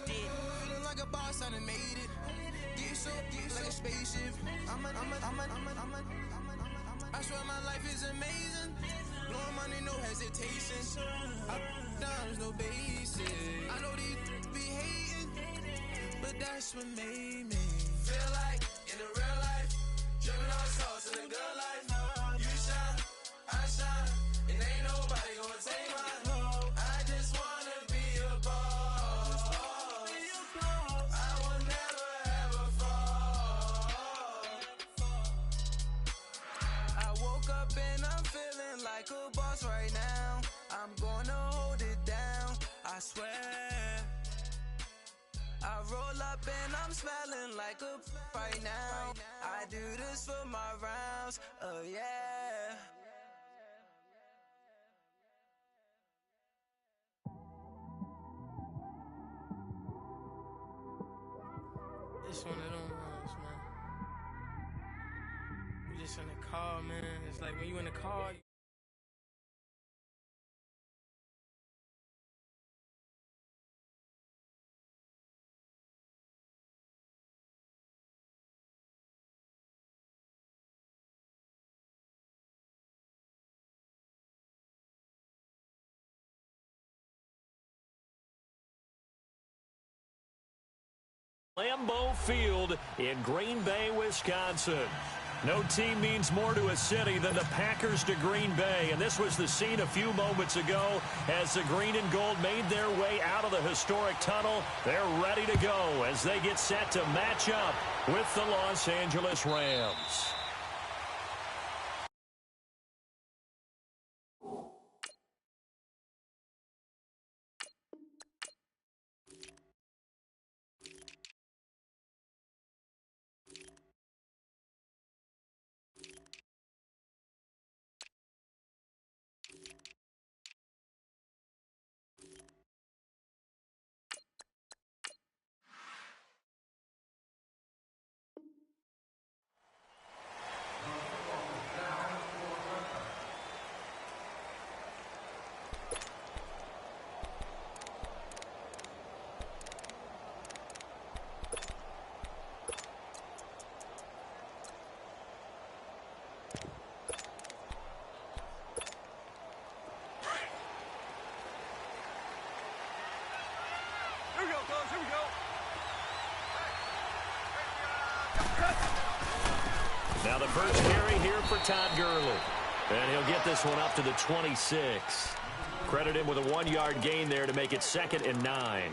Feeling like a boss, I done made it. Get so like a spaceship. I swear my life is amazing. Blowing money, no hesitation. Up, downs, no basic. I know these be hating, but that's what made me feel like in the real life. Dripping on sauce in the good life. You shine, I shine, and ain't nobody gonna take mine. I just wanna be a boss. I will never ever fall. I woke up and I'm feeling like a boss right now. I'm gonna hold it down, I swear. I roll up and I'm smelling like a right now. I do this for my rounds, oh yeah. It's one of them ones, man. You just in the car, man. It's like when you in the car. Lambeau Field in Green Bay, Wisconsin. No team means more to a city than the Packers to Green Bay, and this was the scene a few moments ago as the green and gold made their way out of the historic tunnel. They're ready to go as they get set to match up with the Los Angeles Rams. Now the first carry here for Todd Gurley. And he'll get this one up to the 26. Credit him with a 1-yard gain there to make it 2nd and 9.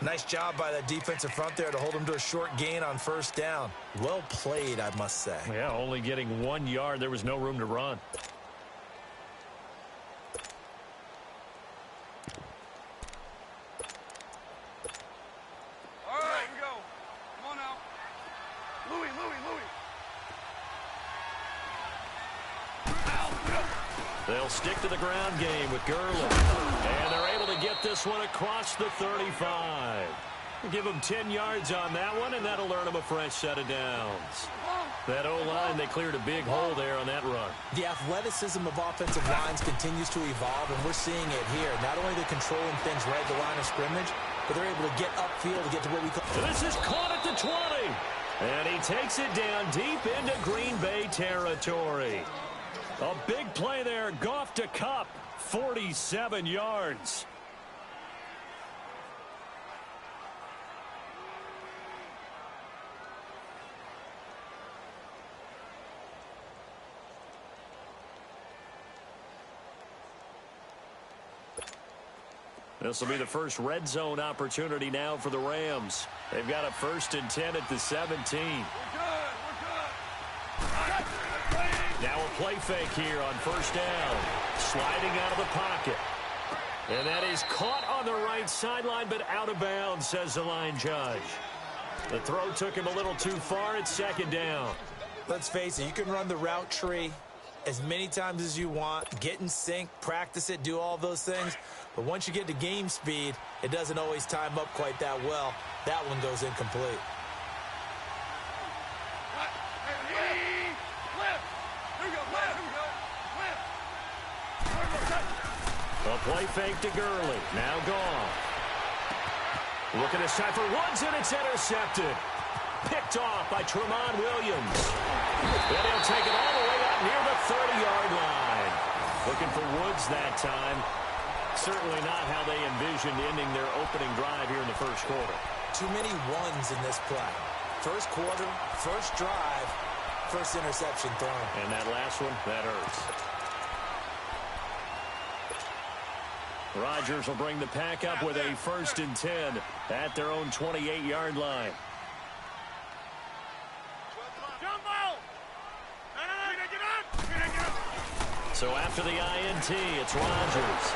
Nice job by that defensive front there to hold him to a short gain on first down. Well played, I must say. Yeah, only getting 1 yard. There was no room to run. All right, we go. Come on now. Louis. They'll stick to the ground game with Gurley. And they're able to get this one across the 35. Give them 10 yards on that one, and that'll earn them a fresh set of downs. That O-line, they cleared a big hole there on that run. The athleticism of offensive lines continues to evolve, and we're seeing it here. Not only they're controlling things right at the line of scrimmage, but they're able to get upfield to get to what we call... This is caught at the 20. And he takes it down deep into Green Bay territory. A big play there. Goff to Kupp, 47 yards. This will be the first red zone opportunity now for the Rams. They've got a 1st and 10 at the 17. Now a play fake here on first down. Sliding out of the pocket. And that is caught on the right sideline, but out of bounds, says the line judge. The throw took him a little too far. It's 2nd down. Let's face it, you can run the route tree as many times as you want, get in sync, practice it, do all those things. But once you get to game speed, it doesn't always time up quite that well. That one goes incomplete. A play fake to Gurley. Now gone. Looking this time for Woods, and it's intercepted. Picked off by Tremont Williams. And he'll take it all the way up near the 30-yard line. Looking for Woods that time. Certainly not how they envisioned ending their opening drive here in the first quarter. Too many ones in this play. First quarter, first drive, first interception thrown. And that last one, that hurts. Rodgers will bring the pack up with a 1st and 10 at their own 28-yard line. So after the INT, it's Rodgers.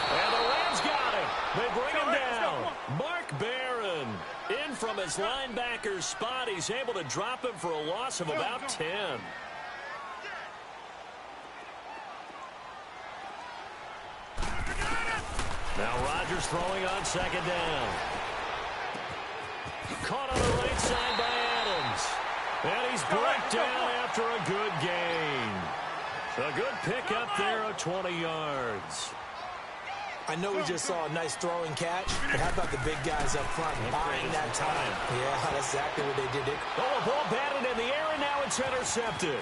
And the Rams got him. They bring him down. Mark Barron in from his linebacker's spot. He's able to drop him for a loss of about 10. Now Rodgers throwing on 2nd down. Caught on the right side by Adams. And he's brought down after a good gain. A good pick up there of 20 yards. I know we just saw a nice throwing catch, but how about the big guys up front buying that time? Yeah, that's exactly what they did. Oh, a ball batted in the air, and now it's intercepted.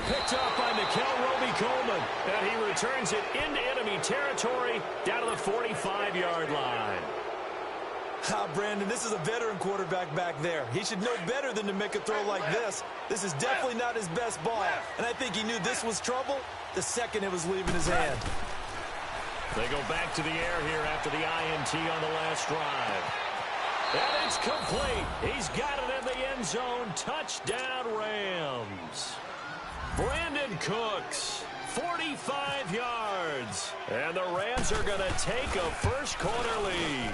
Picked up by Mikel Roby-Coleman, and he returns it into enemy territory down to the 45-yard line. Brandon, this is a veteran quarterback back there. He should know better than to make a throw like this. This is definitely not his best ball, and I think he knew this was trouble the second it was leaving his hand. They go back to the air here after the INT on the last drive. And it's complete. He's got it in the end zone. Touchdown, Rams. Brandon Cooks, 45 yards. And the Rams are going to take a first quarter lead.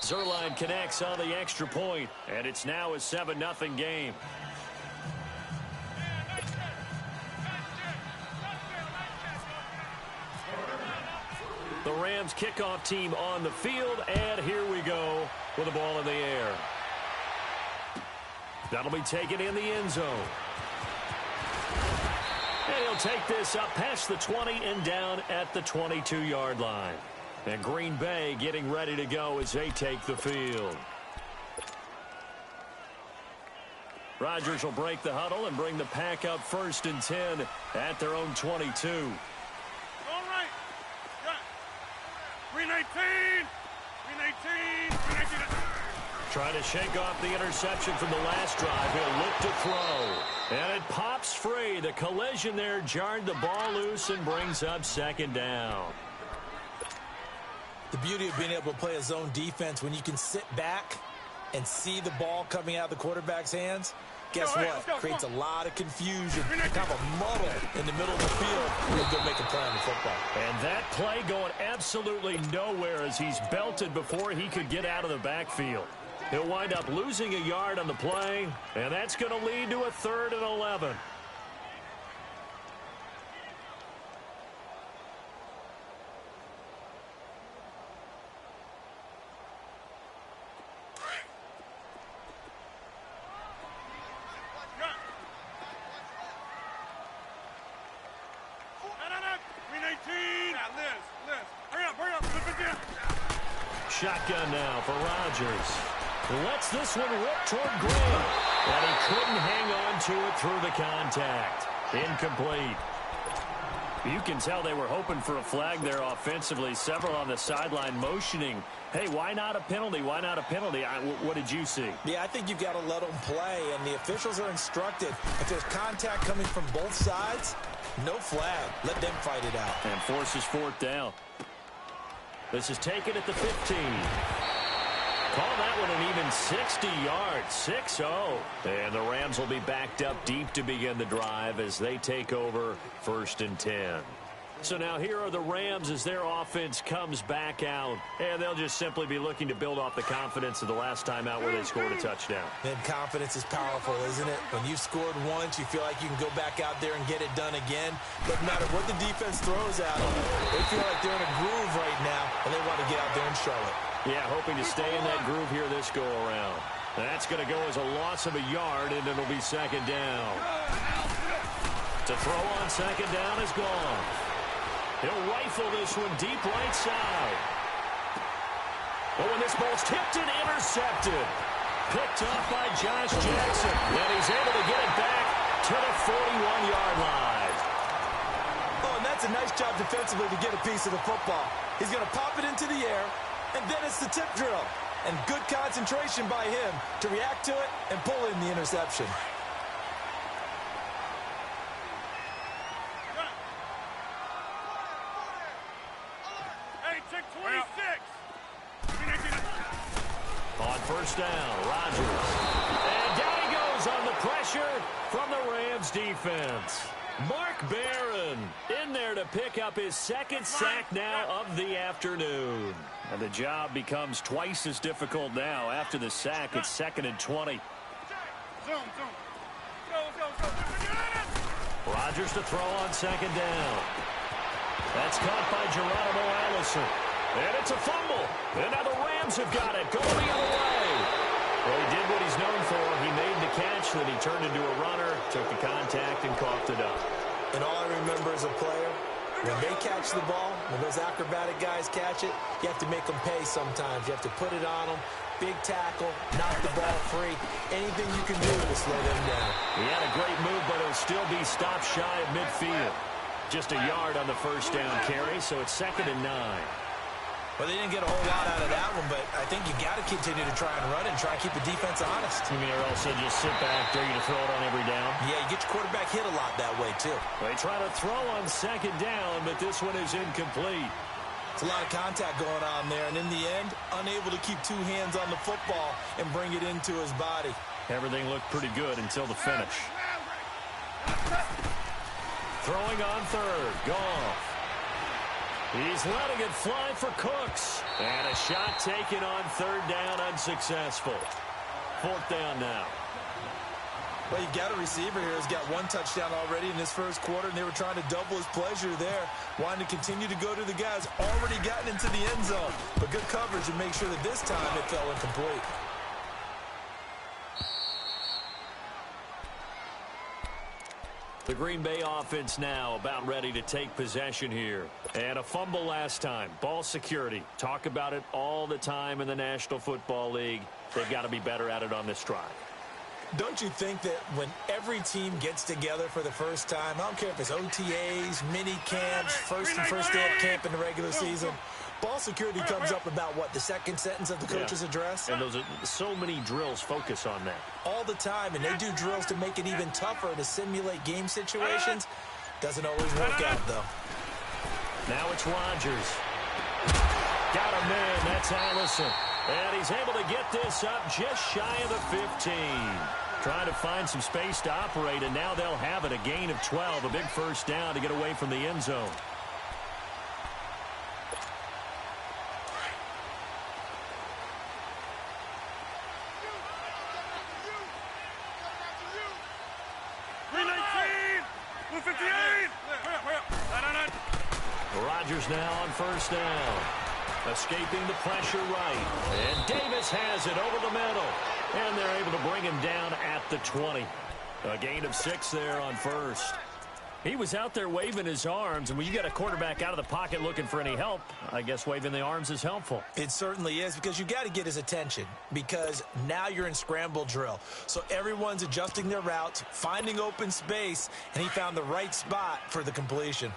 Zerline connects on the extra point, and it's now a 7-0 game. The Rams kickoff team on the field, and here we go with the ball in the air. That'll be taken in the end zone. And he'll take this up past the 20 and down at the 22-yard line. And Green Bay getting ready to go as they take the field. Rodgers will break the huddle and bring the pack up 1st and 10 at their own 22. All right. 319. 319. Trying to shake off the interception from the last drive. He'll look to throw. And it pops free. The collision there jarred the ball loose and brings up 2nd down. The beauty of being able to play a zone defense when you can sit back and see the ball coming out of the quarterback's hands, guess what? Creates a lot of confusion, kind of a muddle in the middle of the field when you go make a play on the football. And that play going absolutely nowhere as he's belted before he could get out of the backfield. He'll wind up losing a yard on the play, and that's going to lead to a 3rd and 11. Shotgun now for Rodgers. Lets this one rip toward Green. And he couldn't hang on to it through the contact. Incomplete. You can tell they were hoping for a flag there offensively. Several on the sideline motioning. Hey, why not a penalty? Why not a penalty? What did you see? Yeah, I think you've got to let them play, and the officials are instructed. If there's contact coming from both sides, no flag. Let them fight it out. And forces 4th down. This is taken at the 15. Call that one an even 60 yards, 6-0. And the Rams will be backed up deep to begin the drive as they take over 1st and 10. So now here are the Rams as their offense comes back out. And they'll just simply be looking to build off the confidence of the last time out where they scored a touchdown. And confidence is powerful, isn't it? When you've scored once, you feel like you can go back out there and get it done again. But no matter what the defense throws at them, they feel like they're in a groove right now, and they want to get out there and show it. Yeah, hoping to stay in that groove here this go-around. That's going to go as a loss of a yard, and it'll be 2nd down. To throw on 2nd down is gone. He'll rifle this one deep right side. Oh, and this ball's tipped and intercepted. Picked off by Josh Jackson. And he's able to get it back to the 41-yard line. Oh, and that's a nice job defensively to get a piece of the football. He's going to pop it into the air, and then it's the tip drill. And good concentration by him to react to it and pull in the interception. Hey, check 26. On first down, Rodgers. And down he goes on the pressure from the Rams defense. Mark Barron in there to pick up his second sack now of the afternoon. And the job becomes twice as difficult now. After the sack, it's 2nd and 20. Zoom. Go. Rodgers to throw on 2nd down. That's caught by Geronimo Allison. And it's a fumble. And now the Rams have got it. Going the other way. Well, he did what he's known for. He made the catch, then he turned into a runner, took the contact, and coughed it up. And all I remember as a player, when they catch the ball, when those acrobatic guys catch it, you have to make them pay sometimes. You have to put it on them. Big tackle, knock the ball free. Anything you can do to slow them down. He had a great move, but it'll still be stopped shy of midfield. Just a yard on the first down carry, so it's 2nd and 9. Well, they didn't get a whole lot out of that one, but I think you got to continue to try and run and try and keep the defense honest. You mean Earl said just sit back, dare you to throw it on every down? Yeah, you get your quarterback hit a lot that way, too. They try to throw on 2nd down, but this one is incomplete. It's a lot of contact going on there, and in the end, unable to keep two hands on the football and bring it into his body. Everything looked pretty good until the finish. Throwing on 3rd, Goff. He's letting it fly for Cooks. And a shot taken on 3rd down, unsuccessful. 4th down now. Well, you got a receiver here who's got one touchdown already in this first quarter, and they were trying to double his pleasure there, wanting to continue to go to the guys already gotten into the end zone. But good coverage and make sure that this time it fell incomplete. The Green Bay offense now about ready to take possession here. And a fumble last time. Ball security. Talk about it all the time in the National Football League. They've got to be better at it on this drive. Don't you think that when every team gets together for the first time, I don't care if it's OTAs, mini camps, first day of camp in the regular season, ball security comes up about, what, the second sentence of the coach's address? And those are so many drills focus on that. All the time, and they do drills to make it even tougher to simulate game situations. Doesn't always work out, though. Now it's Rodgers. Got a man, that's Allison. And he's able to get this up just shy of the 15. Trying to find some space to operate, and now they'll have it. A gain of 12, a big first down to get away from the end zone. Rodgers now on first down. Escaping the pressure right. And Davis has it over the middle. And they're able to bring him down at the 20. A gain of 6 there on first. He was out there waving his arms, and when you get a quarterback out of the pocket looking for any help, I guess waving the arms is helpful. It certainly is, because you got to get his attention, because now you're in scramble drill. So everyone's adjusting their routes, finding open space, and he found the right spot for the completion.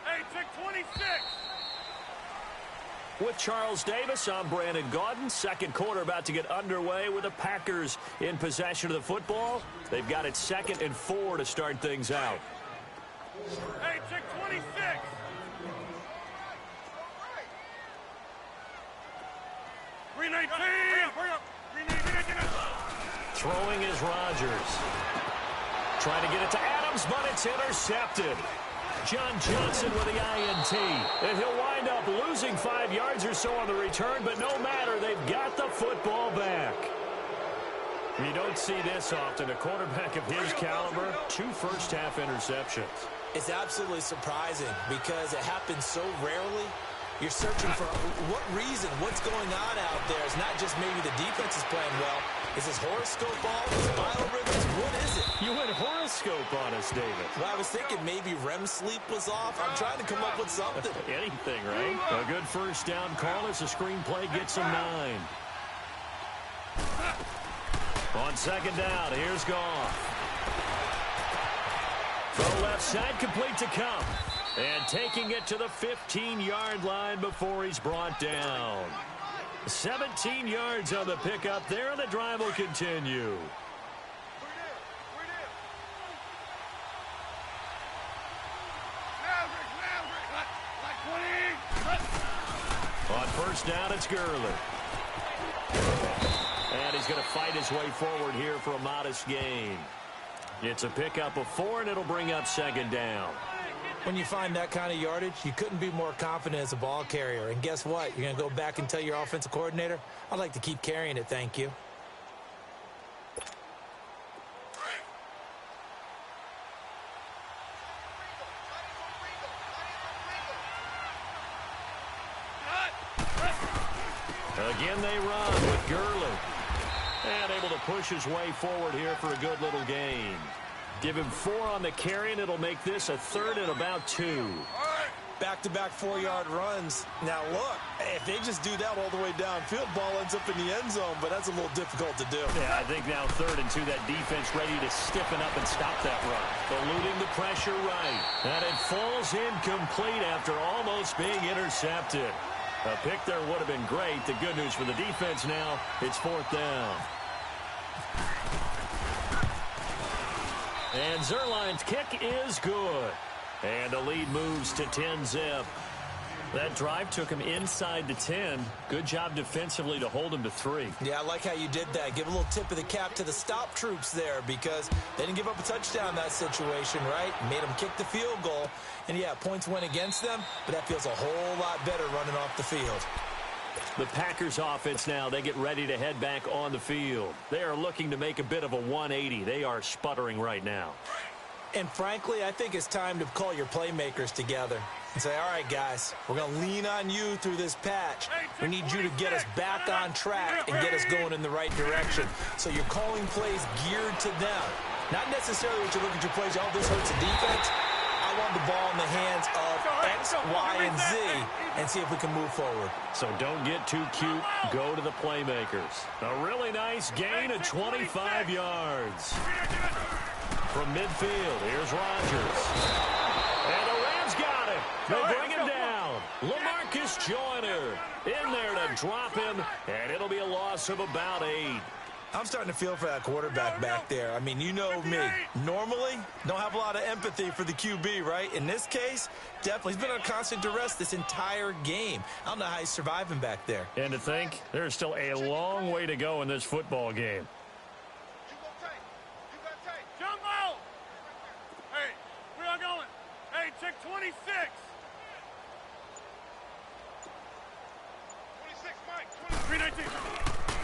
Hey, check 26. With Charles Davis, I'm Brandon Gaudin. Second quarter about to get underway with the Packers in possession of the football. They've got it 2nd and 4 to start things out. Hey, check 26. Green 19. Throwing is Rodgers. Trying to get it to Adams, but it's intercepted. John Johnson with the INT. And he'll wind up losing 5 yards or so on the return, but no matter, they've got the football back. You don't see this often. A quarterback of his caliber, 2 first-half interceptions. It's absolutely surprising because it happens so rarely. You're searching for what reason, what's going on out there. It's not just maybe the defense is playing well. Is this horoscope off? Is it biorhythms? What is it? You went horoscope on us, David. Well, I was thinking maybe REM sleep was off. I'm trying to come up with something. Anything, right? A good first down call as the screenplay gets him 9. On second down, here's Goff. Throw left side, complete to Cup. And taking it to the 15-yard line before he's brought down. 17 yards on the pickup there, and the drive will continue. On first down, it's Gurley. And he's going to fight his way forward here for a modest gain. It's a pickup of 4, and it'll bring up second down. When you find that kind of yardage, you couldn't be more confident as a ball carrier. And guess what? You're going to go back and tell your offensive coordinator, I'd like to keep carrying it, thank you. Again, they run with Gurley. And able to push his way forward here for a good little gain. Give him 4 on the carry, and it'll make this a 3rd and about 2. Back-to-back 4-yard runs. Now, look, if they just do that all the way downfield, ball ends up in the end zone, but that's a little difficult to do. Yeah, I think now 3rd and 2, that defense ready to stiffen up and stop that run. Eluding the pressure right. And it falls incomplete after almost being intercepted. A pick there would have been great. The good news for the defense now, it's 4th down. And Zerline's kick is good. And the lead moves to 10-zip. That drive took him inside the 10. Good job defensively to hold him to 3. Yeah, I like how you did that. Give a little tip of the cap to the stop troops there because they didn't give up a touchdown in that situation, right? Made them kick the field goal. And, yeah, points went against them, but that feels a whole lot better running off the field. The Packers offense now, they get ready to head back on the field. They are looking to make a bit of a 180. They are sputtering right now. And frankly, I think it's time to call your playmakers together and say, all right, guys, we're going to lean on you through this patch. We need you to get us back on track and get us going in the right direction. So you're calling plays geared to them. Not necessarily what you look at your plays, oh, this hurts the defense. I want the ball in the hands of X, Y, and Z and see if we can move forward. So don't get too cute. Go to the playmakers. A really nice gain of 25 yards. From midfield, here's Rodgers. And the Rams got him. They bring him down. LaMarcus Joyner in there to drop him, and it'll be a loss of about 8. I'm starting to feel for that quarterback back there. I mean, you know me. Normally, don't have a lot of empathy for the QB, right? In this case, definitely. He's been on constant duress this entire game. I don't know how he's surviving back there. And to think, there's still a long way to go in this football game. Jumbo! Hey, where y'all going? Hey, check 26. 26, Mike. 319.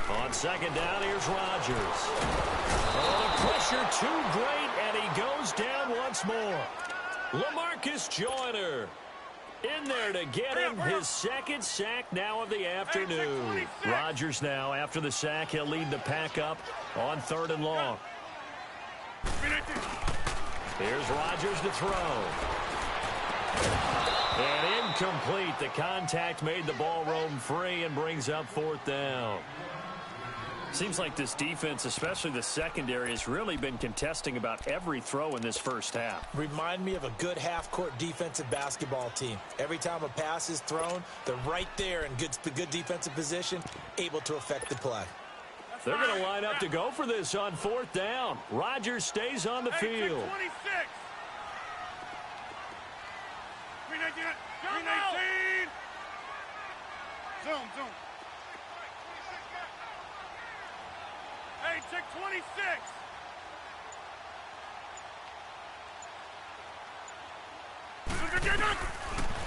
On second down, here's Rodgers. Oh, the pressure too great, and he goes down once more. LaMarcus Joyner in there to get him his 2nd sack now of the afternoon. Rodgers now, after the sack, he'll lead the pack up on 3rd and long. Here's Rodgers to throw. And incomplete. The contact made the ball roam free and brings up 4th down. Seems like this defense, especially the secondary, has really been contesting about every throw in this first half. Remind me of a good half-court defensive basketball team. Every time a pass is thrown, they're right there in good defensive position, able to affect the play. They're going to line up to go for this on 4th down. Rodgers stays on the field. 26. 319. Zoom. Hey, check 26.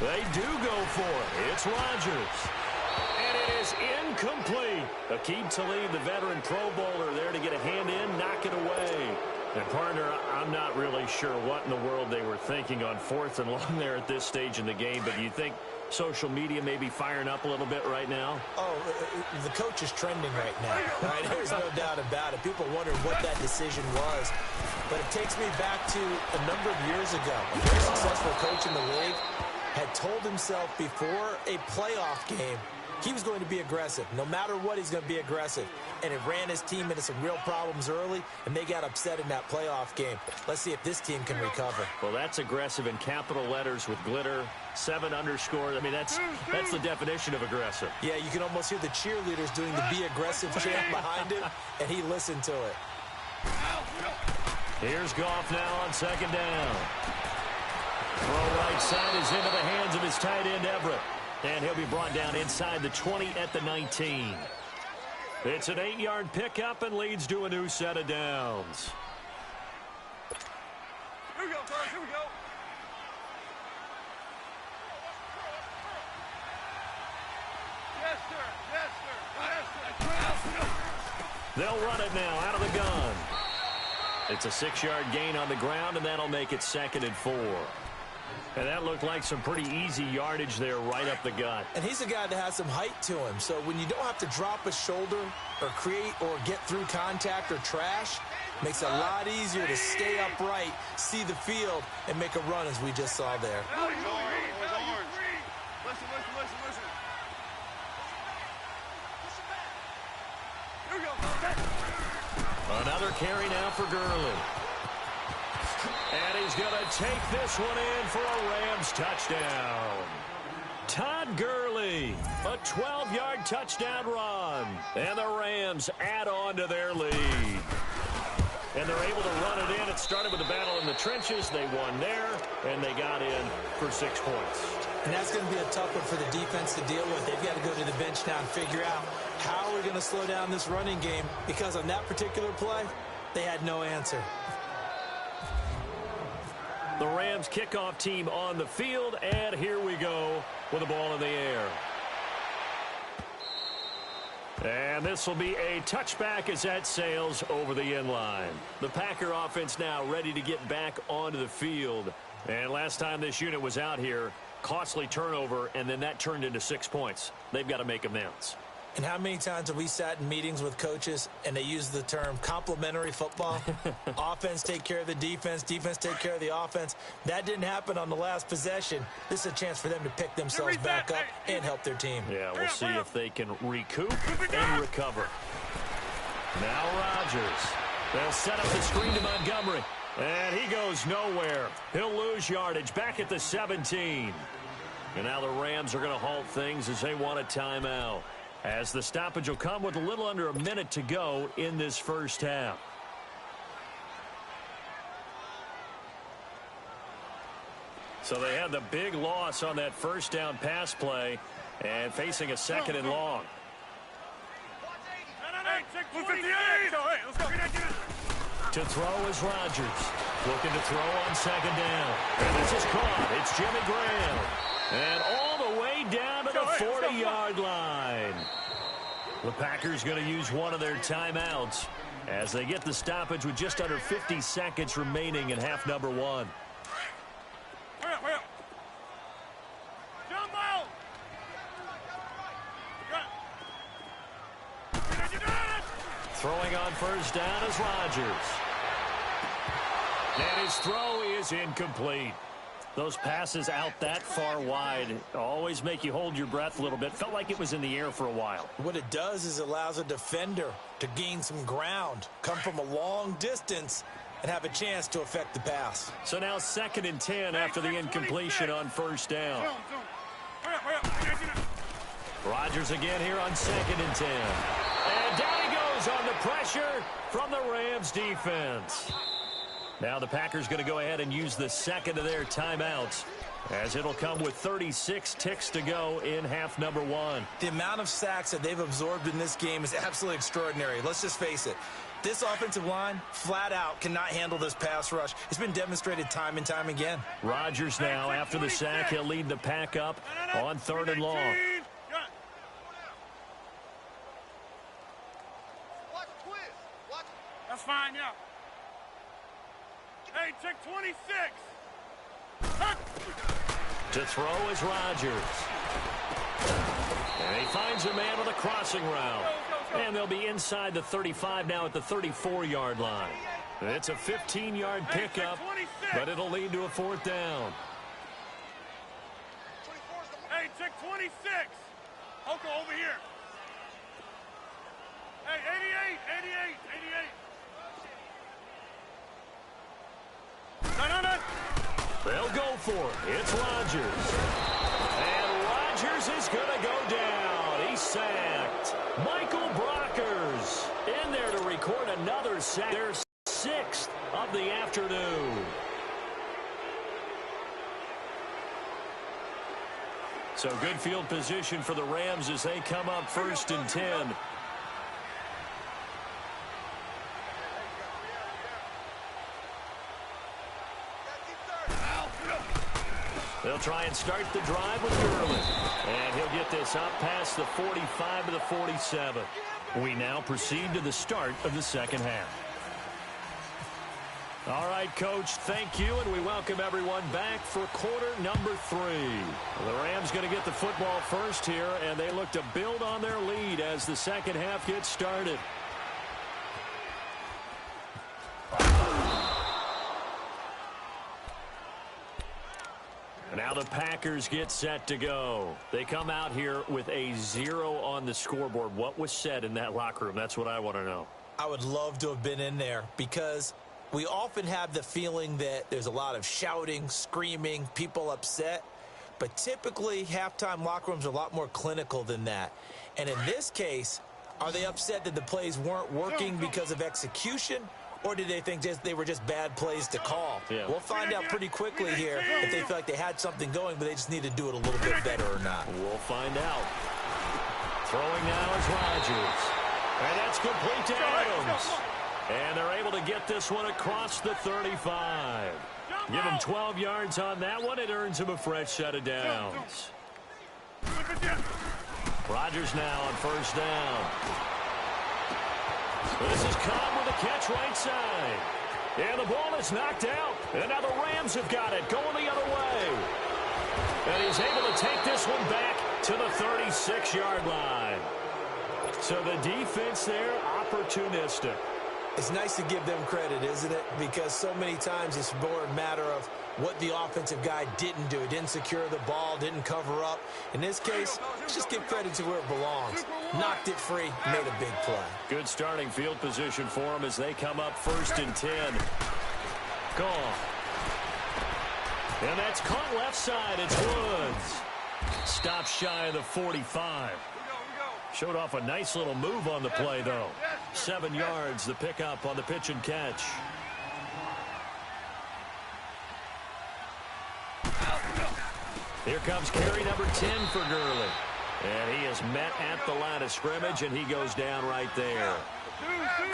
They do go for it. It's Rodgers. And it is incomplete. Aqib Talib, the veteran Pro Bowler, there to get a hand in, knock it away. And, partner, I'm not really sure what in the world they were thinking on 4th and long there at this stage in the game, but you think social media maybe firing up a little bit right now? Oh, the coach is trending right now. Right? There's no doubt about it. People wonder what that decision was. But it takes me back to a number of years ago. A very successful coach in the league had told himself before a playoff game he was going to be aggressive. No matter what, he's going to be aggressive. And it ran his team into some real problems early, and they got upset in that playoff game. Let's see if this team can recover. Well, that's aggressive in capital letters with glitter, 7 underscore. I mean, that's the definition of aggressive. Yeah, you can almost hear the cheerleaders doing the be aggressive chant behind him, and he listened to it. Here's Goff now on second down. Throw right side is into the hands of his tight end, Everett. And he'll be brought down inside the 20 at the 19. It's an 8-yard pickup and leads to a new set of downs. Here we go, Carlos. Here we go. Yes, sir. Yes, sir. Yes, sir. They'll run it now out of the gun. It's a 6-yard gain on the ground, and that'll make it 2nd and 4. And that looked like some pretty easy yardage there right up the gut. And he's a guy that has some height to him. So when you don't have to drop a shoulder or create or get through contact or trash, makes it a lot easier to stay upright, see the field, and make a run as we just saw there. Listen. Here we go. Another carry now for Gurley. And he's going to take this one in for a Rams touchdown. Todd Gurley, a 12-yard touchdown run. And the Rams add on to their lead. And they're able to run it in. It started with a battle in the trenches. They won there, and they got in for 6 points. And that's going to be a tough one for the defense to deal with. They've got to go to the bench now and figure out how we're going to slow down this running game, because on that particular play, they had no answer. The Rams kickoff team on the field, and here we go with the ball in the air. And this will be a touchback as that sails over the end line. The Packer offense now ready to get back onto the field. And last time this unit was out here, costly turnover, and then that turned into 6 points. They've got to make amends. And how many times have we sat in meetings with coaches and they use the term complementary football? Offense take care of the defense, defense take care of the offense. That didn't happen on the last possession. This is a chance for them to pick themselves back up and help their team. Yeah, we'll see if they can recoup and recover. Now Rodgers. They'll set up the screen to Montgomery. And he goes nowhere. He'll lose yardage back at the 17. And now the Rams are going to halt things as they want a timeout, as the stoppage will come with a little under a minute to go in this first half. So they had the big loss on that first down pass play and facing a 2nd and long. To throw is Rodgers. Looking to throw on 2nd down. And this is caught. It's Jimmy Graham. And all the way down to the 40-yard line. The Packers going to use one of their timeouts as they get the stoppage with just under 50 seconds remaining in half number 1. Hurry up. Jump out. Throwing on first down is Rodgers. And his throw is incomplete. Those passes out that far wide always make you hold your breath a little bit. Felt like it was in the air for a while. What it does is allows a defender to gain some ground, come from a long distance, and have a chance to affect the pass. So now 2nd and 10 after the incompletion on first down. Hurry up. Rodgers again here on 2nd and 10. And down he goes on the pressure from the Rams defense. Now the Packers going to go ahead and use the second of their timeouts, as it'll come with 36 ticks to go in half number 1. The amount of sacks that they've absorbed in this game is absolutely extraordinary. Let's just face it. This offensive line, flat out, cannot handle this pass rush. It's been demonstrated time and time again. Rodgers now, after the sack, he'll lead the pack up on 3rd and long. That's fine, yeah. Hey, check 26. To throw is Rodgers. And he finds a man on the crossing route. And they'll be inside the 35 now at the 34-yard line. It's a 15-yard pickup, but it'll lead to a fourth down. Hey, check 26. Oko over here. Hey, 88. No. They'll go for it. It's Rodgers. And Rodgers is going to go down. He's sacked. Michael Brockers in there to record another sack. Their sixth of the afternoon. So good field position for the Rams as they come up 1st and 10. They'll try and start the drive with Gurley. And he'll get this up past the 45 to the 47. We now proceed to the start of the second half. All right, Coach, thank you, and we welcome everyone back for quarter number 3. The Rams going to get the football first here, and they look to build on their lead as the second half gets started. Now the Packers get set to go. They come out here with a 0 on the scoreboard. What was said in that locker room? That's what I want to know. I would love to have been in there because we often have the feeling that there's a lot of shouting, screaming, people upset. But typically, halftime locker rooms are a lot more clinical than that. And in this case, are they upset that the plays weren't working because of execution? Or did they think they were just bad plays to call? Yeah. We'll find out pretty quickly here if they feel like they had something going, but they just need to do it a little bit better or not. We'll find out. Throwing now is Rodgers. And that's complete to Adams. And they're able to get this one across the 35. Give him 12 yards on that one. It earns him a fresh set of downs. Rodgers now on first down. This is Cobb with a catch right side. And the ball is knocked out. And now the Rams have got it going the other way. And he's able to take this one back to the 36-yard line. So the defense there, opportunistic. It's nice to give them credit, isn't it? Because so many times it's more a matter of what the offensive guy didn't do. He didn't secure the ball, didn't cover up. In this case, just give credit to where it belongs. Knocked it free, made a big play. Good starting field position for them as they come up 1st and 10. Gone. And that's caught left side. It's Woods. Stopped shy of the 45. Showed off a nice little move on the play, though. 7 yards, the pickup on the pitch and catch. Here comes carry number 10 for Gurley. And he is met at the line of scrimmage, and he goes down right there.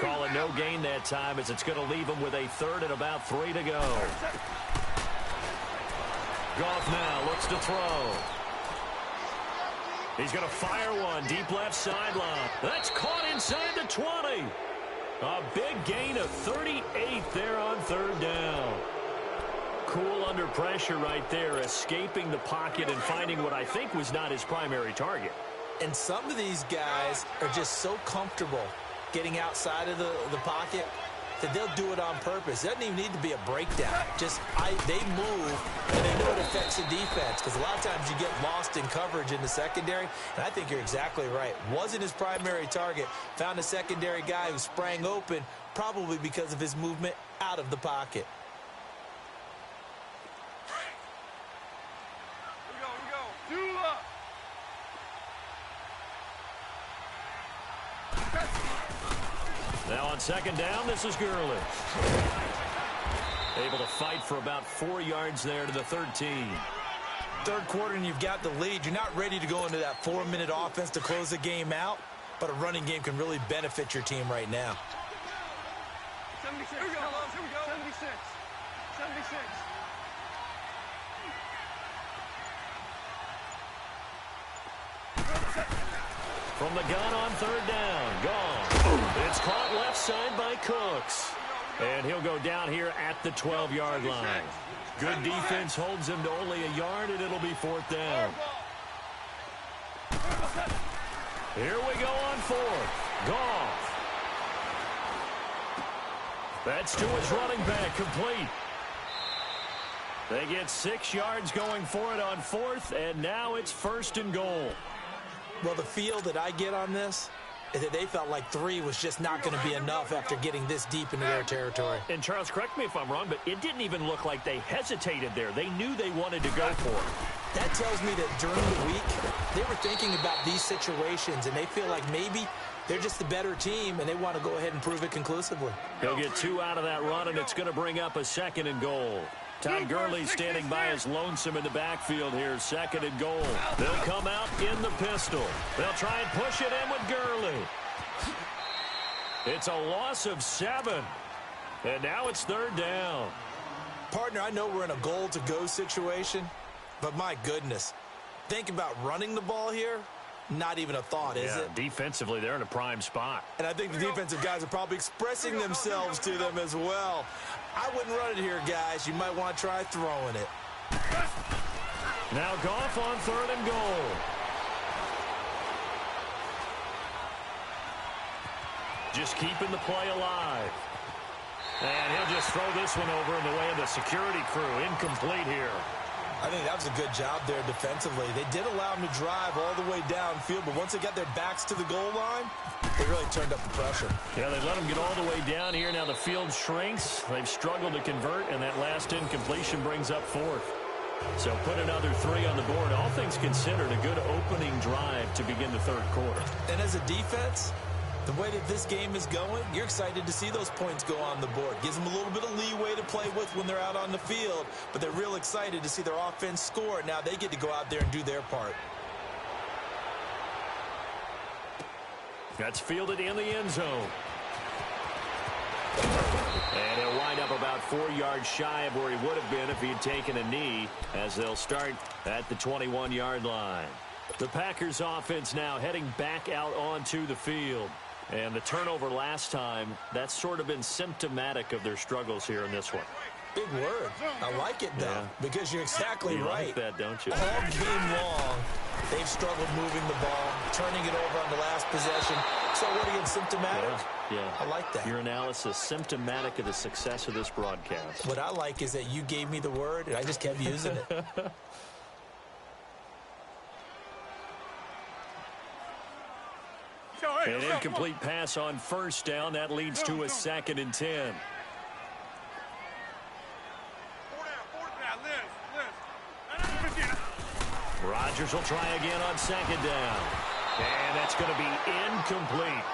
Calling no gain that time as it's going to leave him with a 3rd and about 3 to go. Goff now looks to throw. He's going to fire one deep left sideline. That's caught inside the 20. A big gain of 38 there on 3rd down. Cool under pressure right there, escaping the pocket and finding what I think was not his primary target. And some of these guys are just so comfortable getting outside of the pocket that they'll do it on purpose. It doesn't even need to be a breakdown. Just they move, and they know it affects the defense because a lot of times you get lost in coverage in the secondary, and I think you're exactly right. Wasn't his primary target. Found a secondary guy who sprang open, probably because of his movement out of the pocket. Now on 2nd down, this is Gurley. Able to fight for about 4 yards there to the 13. 3rd quarter and you've got the lead. You're not ready to go into that 4-minute offense to close the game out, but a running game can really benefit your team right now. 76. Here we go. 76. 76. From the gun on 3rd down. Gone. It's caught left side by Cooks. And he'll go down here at the 12-yard line. Good defense holds him to only a yard, and it'll be 4th down. Here we go on fourth. Goff. That's to his running back, complete. They get 6 yards going for it on fourth, and now it's first and goal. Well, the feel that I get on this is that they felt like 3 was just not going to be enough after getting this deep into their territory. And, Charles, correct me if I'm wrong, but it didn't even look like they hesitated there. They knew they wanted to go for it. That tells me that during the week, they were thinking about these situations, and they feel like maybe they're just the better team, and they want to go ahead and prove it conclusively. He'll get 2 out of that run, and it's going to bring up a second and goal. Todd Gurley standing by as lonesome in the backfield here, second and goal. They'll come out in the pistol. They'll try and push it in with Gurley. It's a loss of 7. And now it's third down. Partner, I know we're in a goal-to-go situation, but my goodness, think about running the ball here. Not even a thought, is it? Defensively, they're in a prime spot. And I think the defensive guys are probably expressing themselves to them as well. I wouldn't run it here, guys. You might want to try throwing it. Now Goff on third and goal. Just keeping the play alive. And he'll just throw this one over in the way of the security crew. Incomplete here. I think that was a good job there defensively. They did allow him to drive all the way downfield, but once they got their backs to the goal line, they really turned up the pressure. Yeah, they let him get all the way down here. Now the field shrinks. They've struggled to convert, and that last incompletion brings up fourth. So put another 3 on the board. All things considered, a good opening drive to begin the third quarter. And as a defense, the way that this game is going, you're excited to see those points go on the board. Gives them a little bit of leeway to play with when they're out on the field, but they're real excited to see their offense score. Now they get to go out there and do their part. That's fielded in the end zone. And he'll wind up about 4 yards shy of where he would have been if he had taken a knee, as they'll start at the 21-yard line. The Packers offense now heading back out onto the field. And the turnover last time, that's sort of been symptomatic of their struggles here in this one. Big word. I like it, though, because you're exactly you right. Like that, don't you? All game long, they've struggled moving the ball, turning it over on the last possession. So what again, symptomatic? Yeah. I like that. Your analysis, symptomatic of the success of this broadcast. What I like is that you gave me the word, and I just kept using it. An incomplete pass on first down. That leads to a 2nd and 10. Rodgers will try again on 2nd down. And that's going to be incomplete.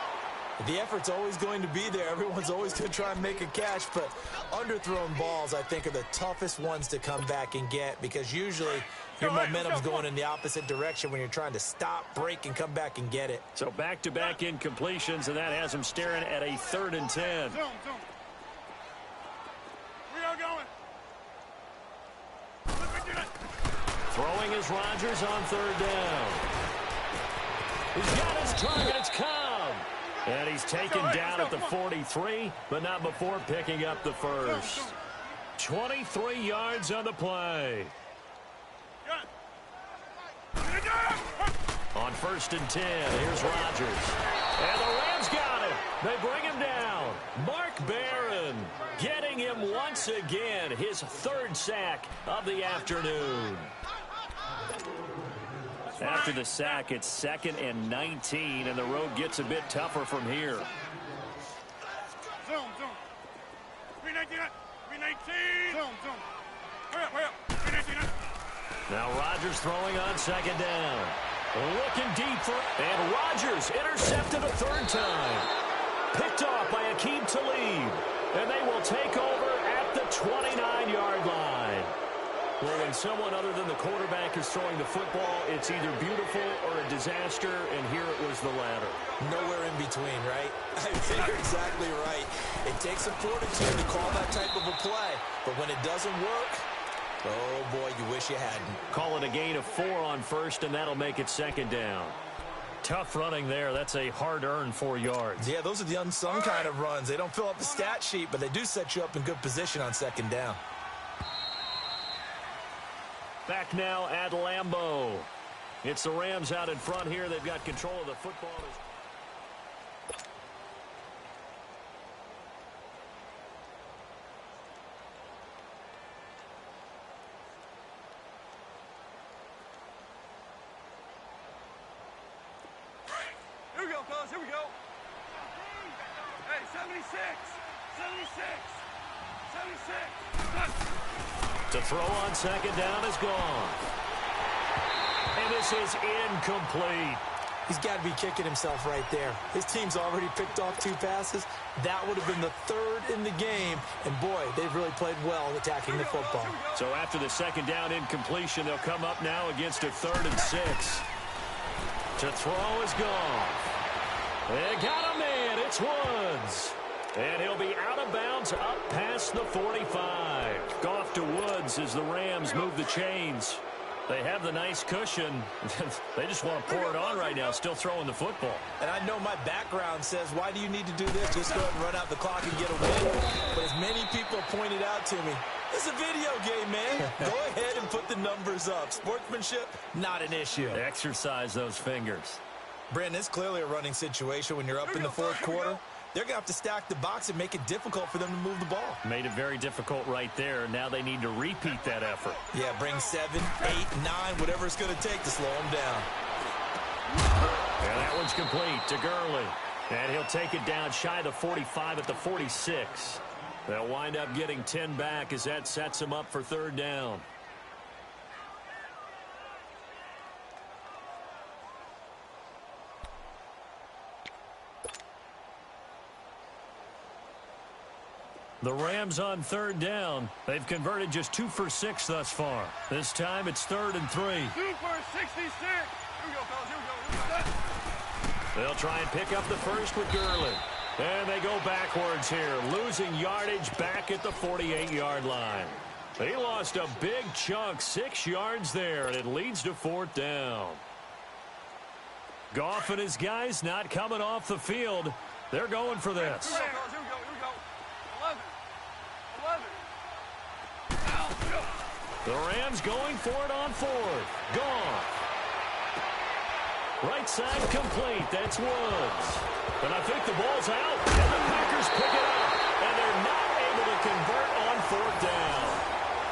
The effort's always going to be there. Everyone's always going to try and make a catch, but underthrown balls, I think, are the toughest ones to come back and get, because usually your momentum's going in the opposite direction when you're trying to stop, break, and come back and get it. So back-to-back incompletions, and that has them staring at a 3rd and 10. We are going. Throwing is Rodgers on 3rd down. He's got his target. It's Cobb. And he's taken down at the 43, but not before picking up the first. 23 yards on the play. On 1st and 10, here's Rodgers. And the Rams got him. They bring him down. Mark Barron getting him once again, his 3rd sack of the afternoon. After the sack, it's 2nd and 19, and the road gets a bit tougher from here. Zone. 319. 319. Zone. Hurry up. 319. Now Rodgers throwing on 2nd down. Looking deep for, and Rodgers intercepted a 3rd time. Picked off by Aqib Talib, and they will take over at the 29-yard line. Well, when someone other than the quarterback is throwing the football, it's either beautiful or a disaster, and here it was the latter. Nowhere in between, right? I think you're exactly right. It takes some fortitude to call that type of a play, but when it doesn't work, oh boy, you wish you hadn't. Call it a gain of 4 on 1st, and that'll make it 2nd down. Tough running there. That's a hard-earned 4 yards. Yeah, those are the unsung kind of runs. They don't fill up the stat sheet, but they do set you up in good position on 2nd down. Back now at Lambeau. It's the Rams out in front here. They've got control of the football. Here we go, fellas. Here we go. Hey, 76. 76. 76. To throw on second down is gone. And this is incomplete. He's got to be kicking himself right there. His team's already picked off 2 passes. That would have been the 3rd in the game. And, boy, they've really played well attacking the football. So after the second down incompletion, they'll come up now against a 3rd and 6. To throw is gone. They got him in. It's Woods. And he'll be out of bounds up past the 45. Goff to Woods as the Rams move the chains. They have the nice cushion. They just want to pour it on right now, still throwing the football. And I know my background says, why do you need to do this? Just go ahead and run out the clock and get a win. But as many people pointed out to me, it's a video game, man. Go ahead and put the numbers up. Sportsmanship, not an issue. Exercise those fingers. Brandon, it's clearly a running situation when you're up in the 4th quarter. They're going to have to stack the box and make it difficult for them to move the ball. Made it very difficult right there. Now they need to repeat that effort. Yeah, bring 7, 8, 9, whatever it's going to take to slow them down. And that one's complete to Gurley. And he'll take it down shy of the 45 at the 46. They'll wind up getting 10 back as that sets them up for 3rd down. The Rams on 3rd down. They've converted just 2 for 6 thus far. This time it's 3rd and 3. 2 for 66. Here we go, fellas. Here we go. They'll try and pick up the first with Gurley. And they go backwards here, losing yardage back at the 48-yard line. He lost a big chunk, 6 yards there, and it leads to 4th down. Goff and his guys not coming off the field. They're going for this. Here we go, fellas. Here we go. Here we go. 11. 11. The Rams going for it on 4th. Gone. Right side complete. That's Woods. And I think the ball's out. And the Packers pick it up. And they're not able to convert on 4th down.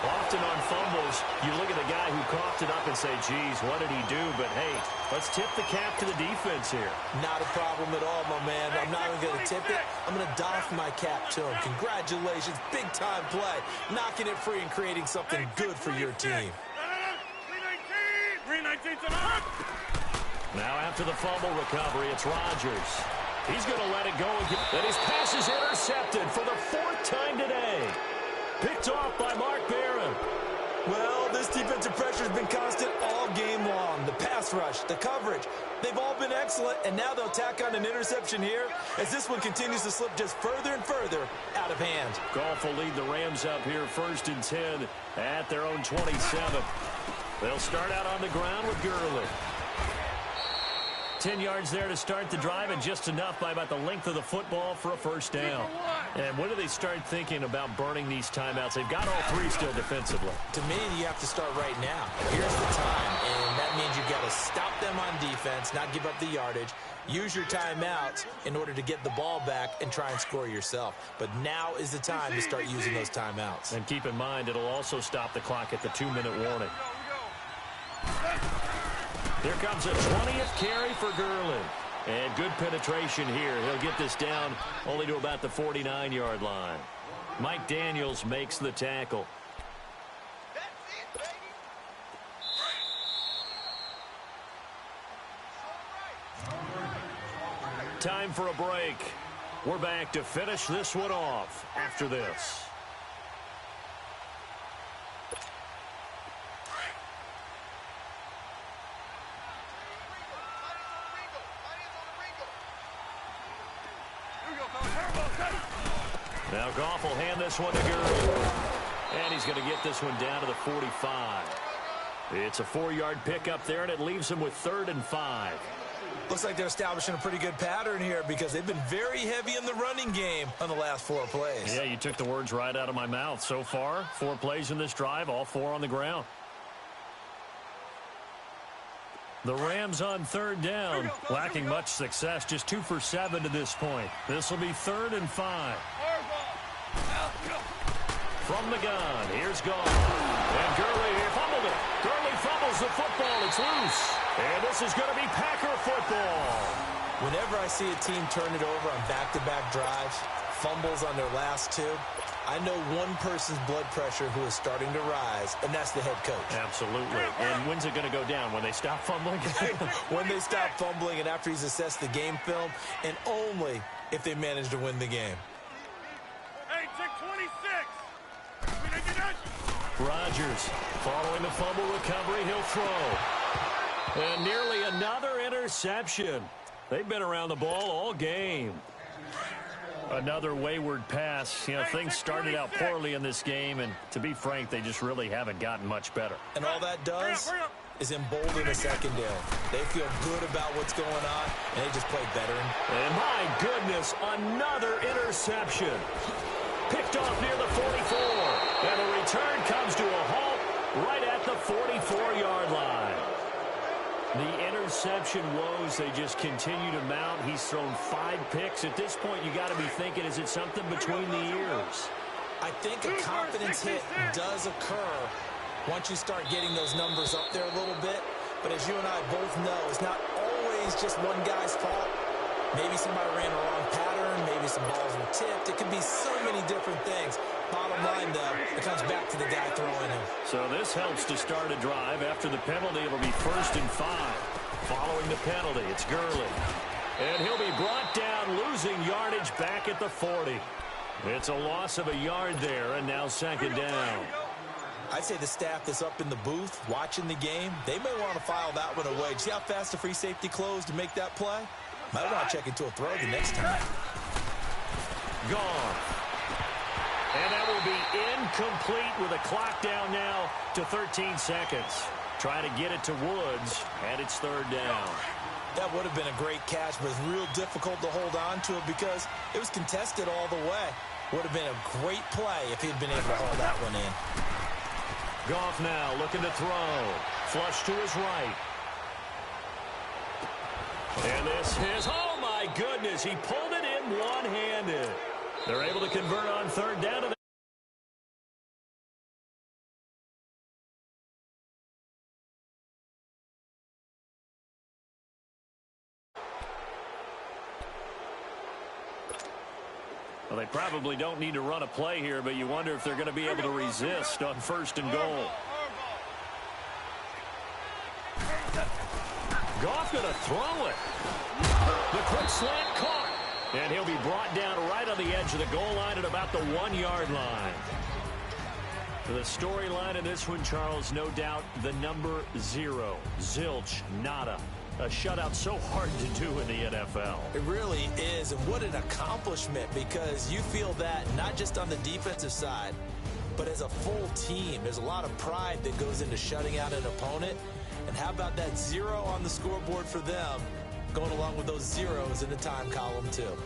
Often on fumbles, you look at the guy who coughed it up and say, geez, what did he do? But, hey, let's tip the cap to the defense here. Not a problem at all, my man. I'm not even going to tip it. I'm going to doff my cap to him. Congratulations. Big-time play. Knocking it free and creating something good for your team. 319 tonight. Now after the fumble recovery, it's Rodgers. He's going to let it go again. And his pass is intercepted for the 4th time today. Picked off by Mark Barron. Well, this defensive pressure has been constant all game long. The pass rush, the coverage, they've all been excellent, and now they'll tack on an interception here as this one continues to slip just further and further out of hand. Goff will lead the Rams up here 1st and 10 at their own 27. They'll start out on the ground with Gurley. 10 yards there to start the drive, and just enough by about the length of the football for a 1st down. And when do they start thinking about burning these timeouts? They've got all 3 still defensively. To me, you have to start right now. Here's the time, and that means you've got to stop them on defense, not give up the yardage, use your timeouts in order to get the ball back and try and score yourself. But now is the time to start using those timeouts. And keep in mind, it'll also stop the clock at the 2-minute warning. Here comes a 20th carry for Gurley. And good penetration here. He'll get this down only to about the 49-yard line. Mike Daniels makes the tackle. Time for a break. We're back to finish this one off after this. Now Goff will hand this one to Gurley. And he's going to get this one down to the 45. It's a 4-yard pickup there, and it leaves him with 3rd and 5. Looks like they're establishing a pretty good pattern here because they've been very heavy in the running game on the last 4 plays. Yeah, you took the words right out of my mouth. So far, 4 plays in this drive, all 4 on the ground. The Rams on third down, lacking much success, just 2 for 7 to this point. This will be 3rd and 5. From the gun, here's Goff. And Gurley fumbled it. Gurley fumbles the football. It's loose. And this is going to be Packer football. Whenever I see a team turn it over on back-to-back drives, fumbles on their last 2, I know one person's blood pressure who is starting to rise, and that's the head coach. Absolutely. And when's it going to go down? When they stop fumbling? When they stop fumbling and after he's assessed the game film, and only if they manage to win the game. Hey, check 26. Rodgers following the fumble recovery. He'll throw. And nearly another interception. They've been around the ball all game. Another wayward pass. You know, things started out poorly in this game, and to be frank, they just really haven't gotten much better. And all that does is embolden the secondary. They feel good about what's going on, and they just play better. And my goodness, another interception. Picked off near the 44. And the return comes to a halt right at the 44-yard line. The interception woes, they just continue to mount. He's thrown 5 picks. At this point, you got to be thinking, is it something between the ears? I think a confidence hit does occur once you start getting those numbers up there a little bit. But as you and I both know, it's not always just one guy's fault. Maybe somebody ran a wrong pattern. Maybe some balls were tipped. It could be so many different things. Bottom line, though, it comes back to the guy throwing him. So this helps to start a drive. After the penalty, it'll be 1st and 5. Following the penalty, it's Gurley. And he'll be brought down, losing yardage back at the 40. It's a loss of a yard there, and now 2nd down. I'd say the staff that's up in the booth watching the game, they may want to file that one away. See how fast the free safety closed to make that play? Might want to check into a throw the next time. Gone. And that will be incomplete with a clock down now to 13 seconds. Trying to get it to Woods, and it's 3rd down. That would have been a great catch, but it's real difficult to hold on to it because it was contested all the way. Would have been a great play if he'd been able to hold that one in. Goff now looking to throw. Flush to his right. And this is, oh my goodness, he pulled it in one-handed. They're able to convert on 3rd down. Well, they probably don't need to run a play here, but you wonder if they're going to be able to resist on 1st and goal. Goff going to throw it. The quick slant caught. And he'll be brought down right on the edge of the goal line at about the 1-yard line. For the storyline in this one, Charles, no doubt the number 0. Zilch, nada. A shutout so hard to do in the NFL. It really is, and what an accomplishment, because you feel that not just on the defensive side, but as a full team. There's a lot of pride that goes into shutting out an opponent. And how about that 0 on the scoreboard for them, going along with those zeros in the time column too.